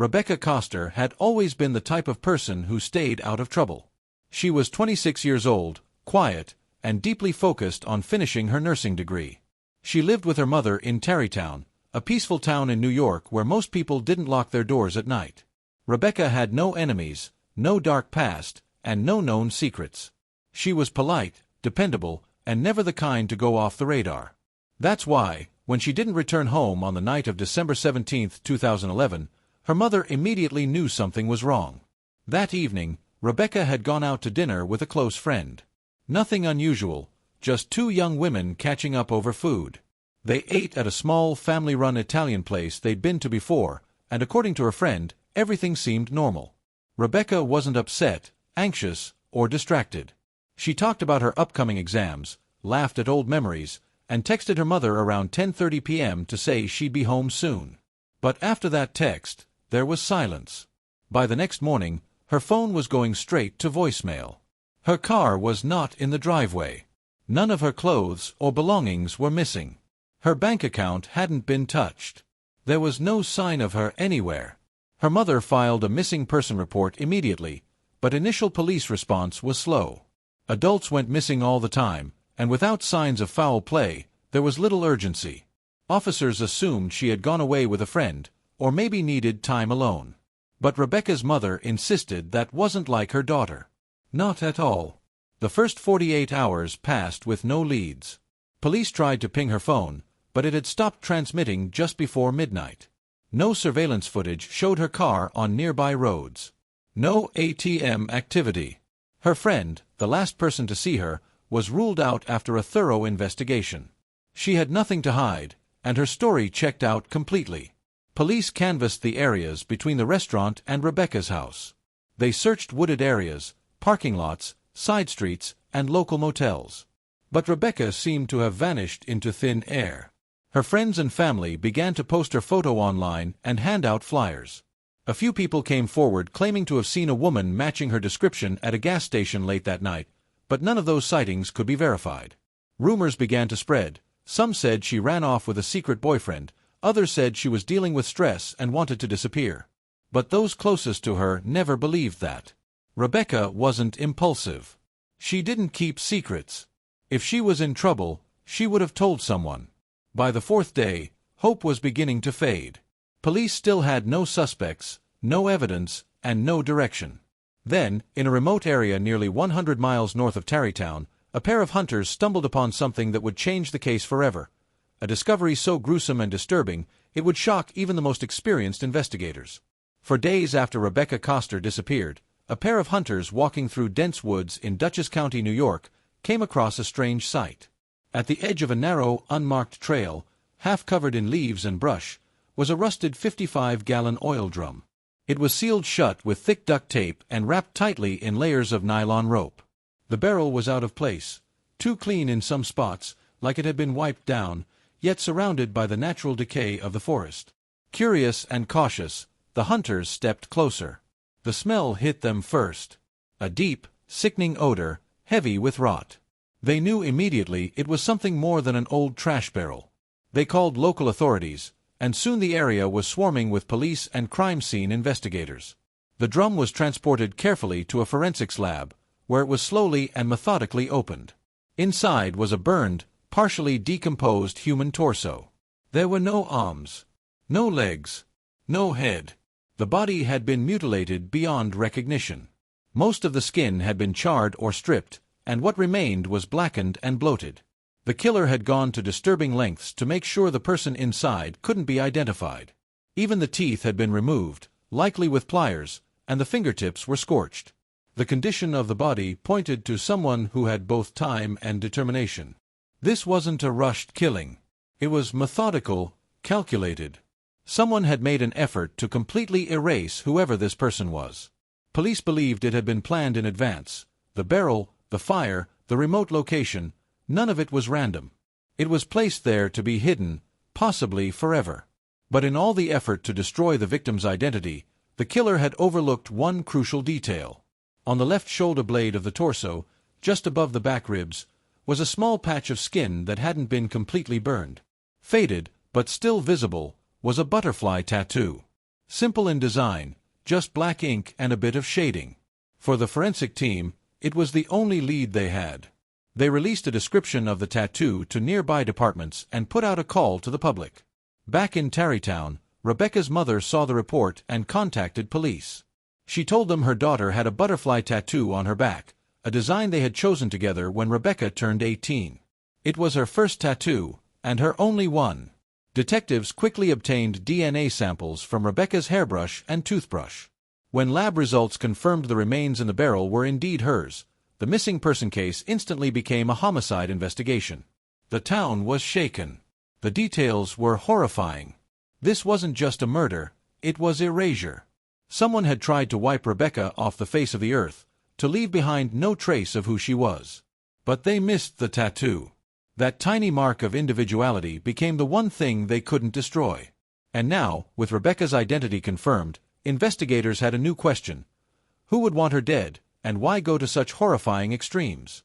Rebecca Koster had always been the type of person who stayed out of trouble. She was 26 years old, quiet, and deeply focused on finishing her nursing degree. She lived with her mother in Tarrytown, a peaceful town in New York where most people didn't lock their doors at night. Rebecca had no enemies, no dark past, and no known secrets. She was polite, dependable, and never the kind to go off the radar. That's why, when she didn't return home on the night of December 17, 2011, her mother immediately knew something was wrong. That evening, Rebecca had gone out to dinner with a close friend. Nothing unusual, just two young women catching up over food. They ate at a small, family-run Italian place they'd been to before, and according to her friend, everything seemed normal. Rebecca wasn't upset, anxious, or distracted. She talked about her upcoming exams, laughed at old memories, and texted her mother around 10:30 p.m. to say she'd be home soon. But after that text, there was silence. By the next morning, her phone was going straight to voicemail. Her car was not in the driveway. None of her clothes or belongings were missing. Her bank account hadn't been touched. There was no sign of her anywhere. Her mother filed a missing person report immediately, but initial police response was slow. Adults went missing all the time, and without signs of foul play, there was little urgency. Officers assumed she had gone away with a friend, or maybe needed time alone. But Rebecca's mother insisted that wasn't like her daughter. Not at all. The first 48 hours passed with no leads. Police tried to ping her phone, but it had stopped transmitting just before midnight. No surveillance footage showed her car on nearby roads. No ATM activity. Her friend, the last person to see her, was ruled out after a thorough investigation. She had nothing to hide, and her story checked out completely. Police canvassed the areas between the restaurant and Rebecca's house. They searched wooded areas, parking lots, side streets, and local motels. But Rebecca seemed to have vanished into thin air. Her friends and family began to post her photo online and hand out flyers. A few people came forward claiming to have seen a woman matching her description at a gas station late that night, but none of those sightings could be verified. Rumors began to spread. Some said she ran off with a secret boyfriend, others said she was dealing with stress and wanted to disappear. But those closest to her never believed that. Rebecca wasn't impulsive. She didn't keep secrets. If she was in trouble, she would have told someone. By the fourth day, hope was beginning to fade. Police still had no suspects, no evidence, and no direction. Then, in a remote area nearly 100 miles north of Tarrytown, a pair of hunters stumbled upon something that would change the case forever. A discovery so gruesome and disturbing, it would shock even the most experienced investigators. For days after Rebecca Koster disappeared, a pair of hunters walking through dense woods in Dutchess County, New York, came across a strange sight. At the edge of a narrow, unmarked trail, half covered in leaves and brush, was a rusted 55-gallon oil drum. It was sealed shut with thick duct tape and wrapped tightly in layers of nylon rope. The barrel was out of place, too clean in some spots, like it had been wiped down, yet surrounded by the natural decay of the forest. Curious and cautious, the hunters stepped closer. The smell hit them first. A deep, sickening odor, heavy with rot. They knew immediately it was something more than an old trash barrel. They called local authorities, and soon the area was swarming with police and crime scene investigators. The drum was transported carefully to a forensics lab, where it was slowly and methodically opened. Inside was a burned, partially decomposed human torso. There were no arms, no legs, no head. The body had been mutilated beyond recognition. Most of the skin had been charred or stripped, and what remained was blackened and bloated. The killer had gone to disturbing lengths to make sure the person inside couldn't be identified. Even the teeth had been removed, likely with pliers, and the fingertips were scorched. The condition of the body pointed to someone who had both time and determination. This wasn't a rushed killing. It was methodical, calculated. Someone had made an effort to completely erase whoever this person was. Police believed it had been planned in advance. The barrel, the fire, the remote location, none of it was random. It was placed there to be hidden, possibly forever. But in all the effort to destroy the victim's identity, the killer had overlooked one crucial detail. On the left shoulder blade of the torso, just above the back ribs, was a small patch of skin that hadn't been completely burned. Faded, but still visible, was a butterfly tattoo. Simple in design, just black ink and a bit of shading. For the forensic team, it was the only lead they had. They released a description of the tattoo to nearby departments and put out a call to the public. Back in Tarrytown, Rebecca's mother saw the report and contacted police. She told them her daughter had a butterfly tattoo on her back, a design they had chosen together when Rebecca turned 18. It was her first tattoo, and her only one. Detectives quickly obtained DNA samples from Rebecca's hairbrush and toothbrush. When lab results confirmed the remains in the barrel were indeed hers, the missing person case instantly became a homicide investigation. The town was shaken. The details were horrifying. This wasn't just a murder, it was erasure. Someone had tried to wipe Rebecca off the face of the earth, to leave behind no trace of who she was. But they missed the tattoo. That tiny mark of individuality became the one thing they couldn't destroy. And now, with Rebecca's identity confirmed, investigators had a new question. Who would want her dead, and why go to such horrifying extremes?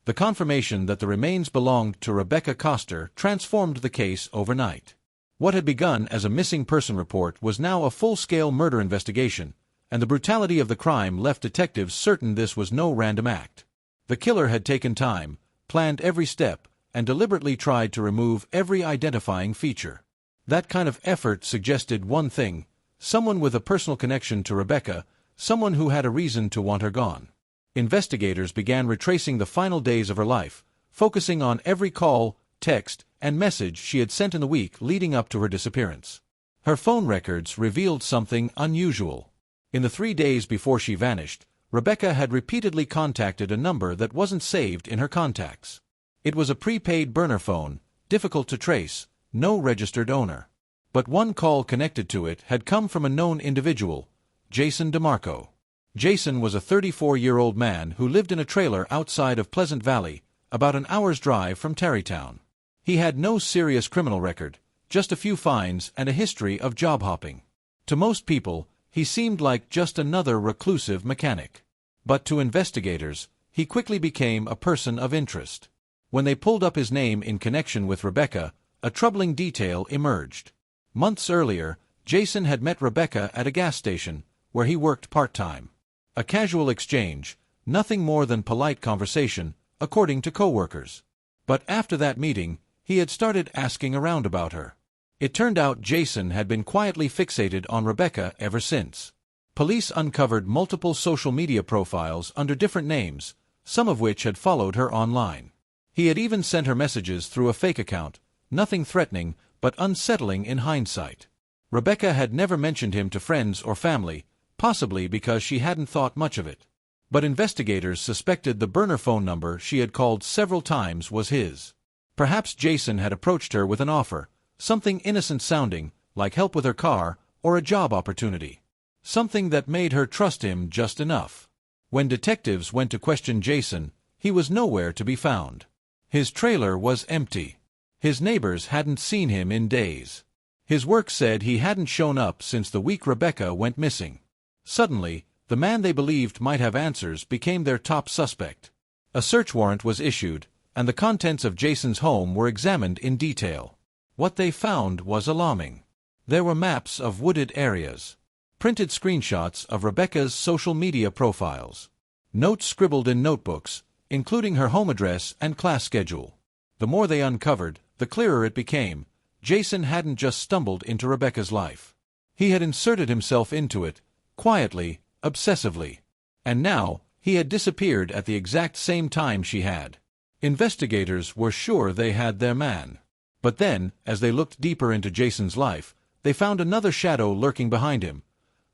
The confirmation that the remains belonged to Rebecca Koster transformed the case overnight. What had begun as a missing person report was now a full-scale murder investigation, and the brutality of the crime left detectives certain this was no random act. The killer had taken time, planned every step, and deliberately tried to remove every identifying feature. That kind of effort suggested one thing: someone with a personal connection to Rebecca, someone who had a reason to want her gone. Investigators began retracing the final days of her life, focusing on every call, text, and message she had sent in the week leading up to her disappearance. Her phone records revealed something unusual. In the 3 days before she vanished, Rebecca had repeatedly contacted a number that wasn't saved in her contacts. It was a prepaid burner phone, difficult to trace, no registered owner. But one call connected to it had come from a known individual, Jason DeMarco. Jason was a 34-year-old man who lived in a trailer outside of Pleasant Valley, about an hour's drive from Tarrytown. He had no serious criminal record, just a few fines and a history of job hopping. To most people, he seemed like just another reclusive mechanic. But to investigators, he quickly became a person of interest. When they pulled up his name in connection with Rebecca, a troubling detail emerged. Months earlier, Jason had met Rebecca at a gas station, where he worked part-time. A casual exchange, nothing more than polite conversation, according to co-workers. But after that meeting, he had started asking around about her. It turned out Jason had been quietly fixated on Rebecca ever since. Police uncovered multiple social media profiles under different names, some of which had followed her online. He had even sent her messages through a fake account, nothing threatening, but unsettling in hindsight. Rebecca had never mentioned him to friends or family, possibly because she hadn't thought much of it. But investigators suspected the burner phone number she had called several times was his. Perhaps Jason had approached her with an offer, something innocent-sounding, like help with her car, or a job opportunity. Something that made her trust him just enough. When detectives went to question Jason, he was nowhere to be found. His trailer was empty. His neighbors hadn't seen him in days. His work said he hadn't shown up since the week Rebecca went missing. Suddenly, the man they believed might have answers became their top suspect. A search warrant was issued, and the contents of Jason's home were examined in detail. What they found was alarming. There were maps of wooded areas, printed screenshots of Rebecca's social media profiles, notes scribbled in notebooks, including her home address and class schedule. The more they uncovered, the clearer it became. Jason hadn't just stumbled into Rebecca's life. He had inserted himself into it, quietly, obsessively. And now, he had disappeared at the exact same time she had. Investigators were sure they had their man. But then, as they looked deeper into Jason's life, they found another shadow lurking behind him.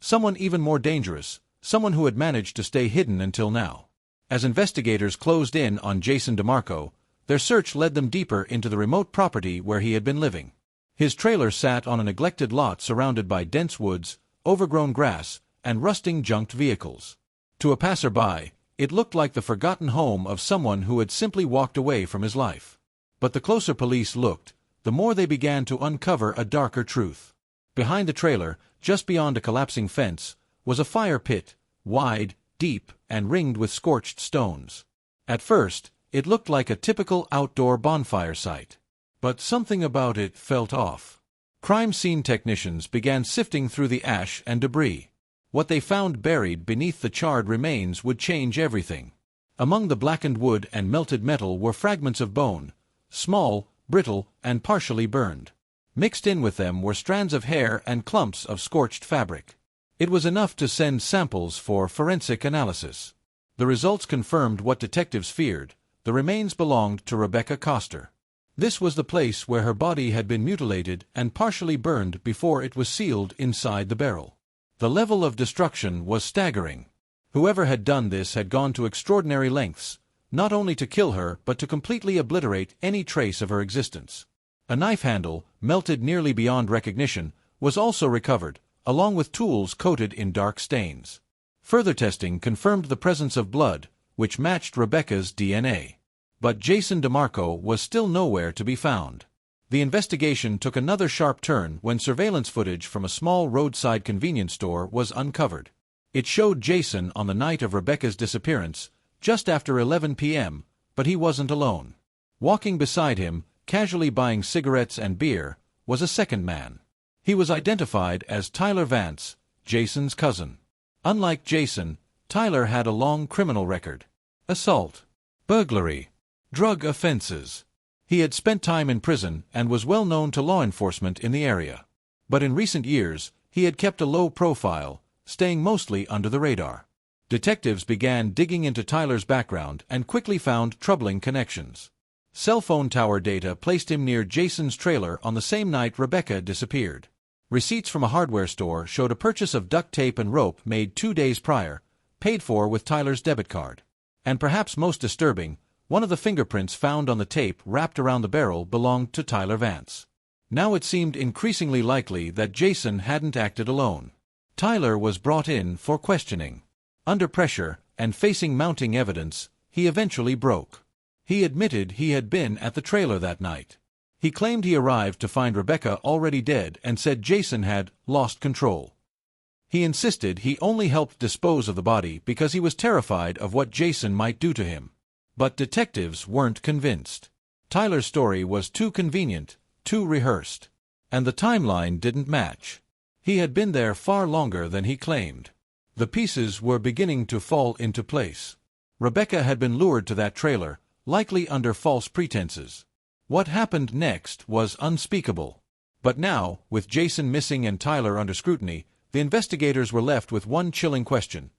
Someone even more dangerous, someone who had managed to stay hidden until now. As investigators closed in on Jason DeMarco, their search led them deeper into the remote property where he had been living. His trailer sat on a neglected lot surrounded by dense woods, overgrown grass, and rusting junked vehicles. To a passerby, it looked like the forgotten home of someone who had simply walked away from his life. But the closer police looked, the more they began to uncover a darker truth. Behind the trailer, just beyond a collapsing fence, was a fire pit, wide, deep, and ringed with scorched stones. At first, it looked like a typical outdoor bonfire site. But something about it felt off. Crime scene technicians began sifting through the ash and debris. What they found buried beneath the charred remains would change everything. Among the blackened wood and melted metal were fragments of bone, small, brittle, and partially burned. Mixed in with them were strands of hair and clumps of scorched fabric. It was enough to send samples for forensic analysis. The results confirmed what detectives feared: the remains belonged to Rebecca Koster. This was the place where her body had been mutilated and partially burned before it was sealed inside the barrel. The level of destruction was staggering. Whoever had done this had gone to extraordinary lengths, not only to kill her but to completely obliterate any trace of her existence. A knife handle, melted nearly beyond recognition, was also recovered, along with tools coated in dark stains. Further testing confirmed the presence of blood, which matched Rebecca's DNA. But Jason DeMarco was still nowhere to be found. The investigation took another sharp turn when surveillance footage from a small roadside convenience store was uncovered. It showed Jason on the night of Rebecca's disappearance, just after 11 p.m., but he wasn't alone. Walking beside him, casually buying cigarettes and beer, was a second man. He was identified as Tyler Vance, Jason's cousin. Unlike Jason, Tyler had a long criminal record: assault, burglary, drug offenses. He had spent time in prison and was well known to law enforcement in the area. But in recent years, he had kept a low profile, staying mostly under the radar. Detectives began digging into Tyler's background and quickly found troubling connections. Cell phone tower data placed him near Jason's trailer on the same night Rebecca disappeared. Receipts from a hardware store showed a purchase of duct tape and rope made 2 days prior, paid for with Tyler's debit card. And perhaps most disturbing, one of the fingerprints found on the tape wrapped around the barrel belonged to Tyler Vance. Now it seemed increasingly likely that Jason hadn't acted alone. Tyler was brought in for questioning. Under pressure, and facing mounting evidence, he eventually broke. He admitted he had been at the trailer that night. He claimed he arrived to find Rebecca already dead and said Jason had lost control. He insisted he only helped dispose of the body because he was terrified of what Jason might do to him. But detectives weren't convinced. Tyler's story was too convenient, too rehearsed. And the timeline didn't match. He had been there far longer than he claimed. The pieces were beginning to fall into place. Rebecca had been lured to that trailer, likely under false pretenses. What happened next was unspeakable. But now, with Jason missing and Tyler under scrutiny, the investigators were left with one chilling question: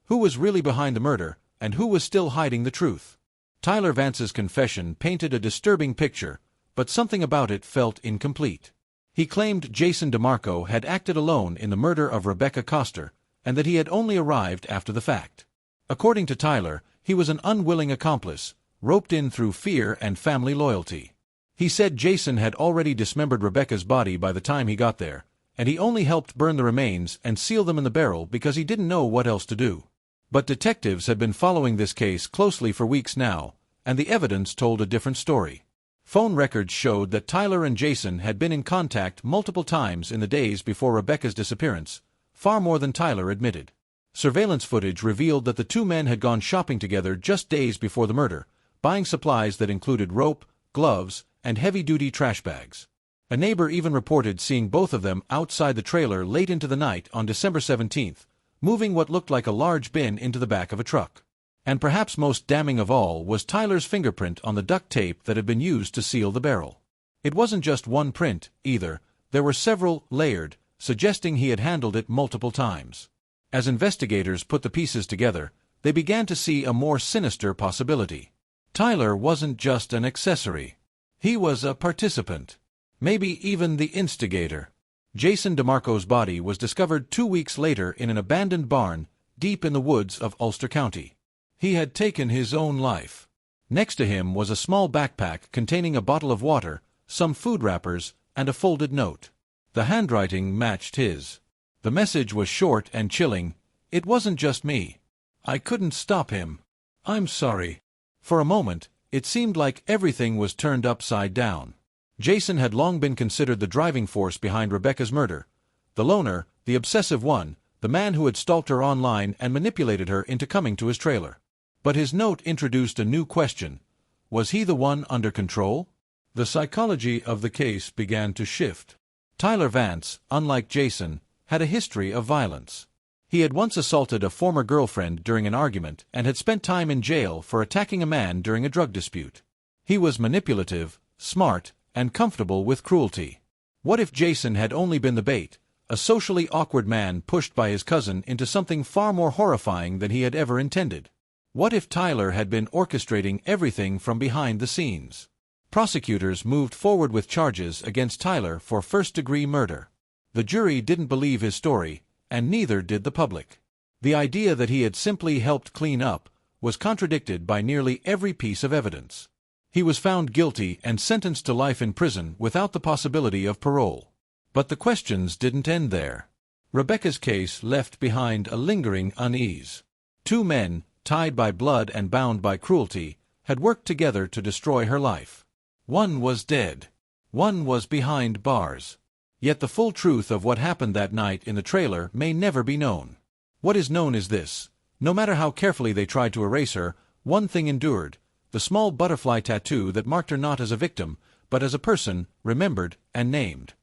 who was really behind the murder, and who was still hiding the truth? Tyler Vance's confession painted a disturbing picture, but something about it felt incomplete. He claimed Jason DeMarco had acted alone in the murder of Rebecca Koster, and that he had only arrived after the fact. According to Tyler, he was an unwilling accomplice, roped in through fear and family loyalty. He said Jason had already dismembered Rebecca's body by the time he got there, and he only helped burn the remains and seal them in the barrel because he didn't know what else to do. But detectives had been following this case closely for weeks now, and the evidence told a different story. Phone records showed that Tyler and Jason had been in contact multiple times in the days before Rebecca's disappearance, far more than Tyler admitted. Surveillance footage revealed that the two men had gone shopping together just days before the murder, buying supplies that included rope, gloves, and heavy-duty trash bags. A neighbor even reported seeing both of them outside the trailer late into the night on December 17th, moving what looked like a large bin into the back of a truck. And perhaps most damning of all was Tyler's fingerprint on the duct tape that had been used to seal the barrel. It wasn't just one print, either. There were several, layered, suggesting he had handled it multiple times. As investigators put the pieces together, they began to see a more sinister possibility. Tyler wasn't just an accessory. He was a participant. Maybe even the instigator. Jason DeMarco's body was discovered 2 weeks later in an abandoned barn, deep in the woods of Ulster County. He had taken his own life. Next to him was a small backpack containing a bottle of water, some food wrappers, and a folded note. The handwriting matched his. The message was short and chilling: "It wasn't just me. I couldn't stop him. I'm sorry." For a moment, it seemed like everything was turned upside down. Jason had long been considered the driving force behind Rebecca's murder. The loner, the obsessive one, the man who had stalked her online and manipulated her into coming to his trailer. But his note introduced a new question. Was he the one under control? The psychology of the case began to shift. Tyler Vance, unlike Jason, had a history of violence. He had once assaulted a former girlfriend during an argument and had spent time in jail for attacking a man during a drug dispute. He was manipulative, smart, and comfortable with cruelty. What if Jason had only been the bait, a socially awkward man pushed by his cousin into something far more horrifying than he had ever intended? What if Tyler had been orchestrating everything from behind the scenes? Prosecutors moved forward with charges against Tyler for first-degree murder. The jury didn't believe his story, and neither did the public. The idea that he had simply helped clean up was contradicted by nearly every piece of evidence. He was found guilty and sentenced to life in prison without the possibility of parole. But the questions didn't end there. Rebecca's case left behind a lingering unease. Two men, tied by blood and bound by cruelty, had worked together to destroy her life. One was dead. One was behind bars. Yet the full truth of what happened that night in the trailer may never be known. What is known is this: no matter how carefully they tried to erase her, one thing endured: the small butterfly tattoo that marked her not as a victim, but as a person, remembered and named.